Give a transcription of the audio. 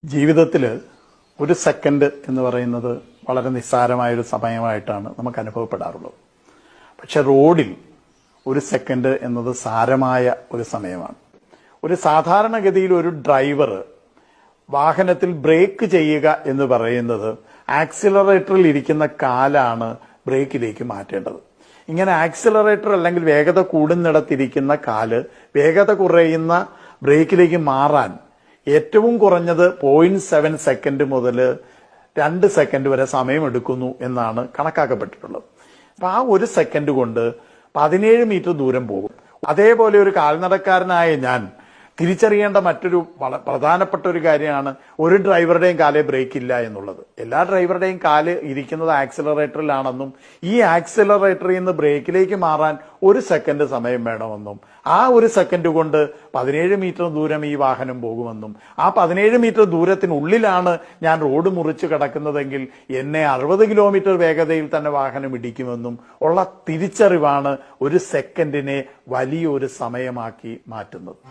ജീവിതത്തിൽ ഒരു സെക്കൻഡ് എന്ന് പറയുന്നത് വളരെ നിസ്സാരമായൊരു സമയമായിട്ടാണ് നമുക്ക് അനുഭവപ്പെടാറുള്ളത്. പക്ഷെ റോഡിൽ ഒരു സെക്കൻഡ് എന്നത് സാരമായ ഒരു സമയമാണ്. ഒരു സാധാരണഗതിയിൽ ഒരു ഡ്രൈവർ വാഹനത്തിൽ ബ്രേക്ക് ചെയ്യുക എന്ന് പറയുന്നത് ആക്സിലറേറ്ററിൽ ഇരിക്കുന്ന കാലാണ് ബ്രേക്കിലേക്ക് മാറ്റേണ്ടത്. ഇങ്ങനെ ആക്സിലറേറ്റർ അല്ലെങ്കിൽ വേഗത കൂടുന്നിടത്തിരിക്കുന്ന കാല് വേഗത കുറയുന്ന ബ്രേക്കിലേക്ക് മാറാൻ ഏറ്റവും കുറഞ്ഞത് 0.7 സെക്കൻഡ് മുതൽ 2 സെക്കൻഡ് വരെ സമയമെടുക്കുന്നു എന്നാണ് കണക്കാക്കപ്പെട്ടിട്ടുള്ളത്. അപ്പൊ ആ ഒരു സെക്കൻഡ് കൊണ്ട് 17 മീറ്റർ ദൂരം പോകും. അതേപോലെ ഒരു കാൽനടക്കാരനായ ഞാൻ തിരിച്ചറിയേണ്ട മറ്റൊരു പ്രധാനപ്പെട്ട ഒരു കാര്യമാണ് ഒരു ഡ്രൈവറുടെയും കാലേ ബ്രേക്ക് ഇല്ല എന്നുള്ളത്. എല്ലാ ഡ്രൈവറുടെയും കാല് ഇരിക്കുന്നത് ആക്സിലറേറ്ററിലാണെന്നും ഈ ആക്സിലറേറ്ററിൽ നിന്ന് ബ്രേക്കിലേക്ക് മാറാൻ ഒരു സെക്കൻഡ് സമയം വേണമെന്നും ആ ഒരു സെക്കൻഡ് കൊണ്ട് 17 മീറ്റർ ദൂരം ഈ വാഹനം പോകുമെന്നും ആ 17 മീറ്റർ ദൂരത്തിനുള്ളിലാണ് ഞാൻ റോഡ് മുറിച്ച് കിടക്കുന്നതെങ്കിൽ എന്നെ 60 കിലോമീറ്റർ വേഗതയിൽ തന്നെ വാഹനം ഇടിക്കുമെന്നും ഉള്ള തിരിച്ചറിവാണ് ഒരു സെക്കൻഡിനെ വലിയൊരു സമയമാക്കി മാറ്റുന്നത്.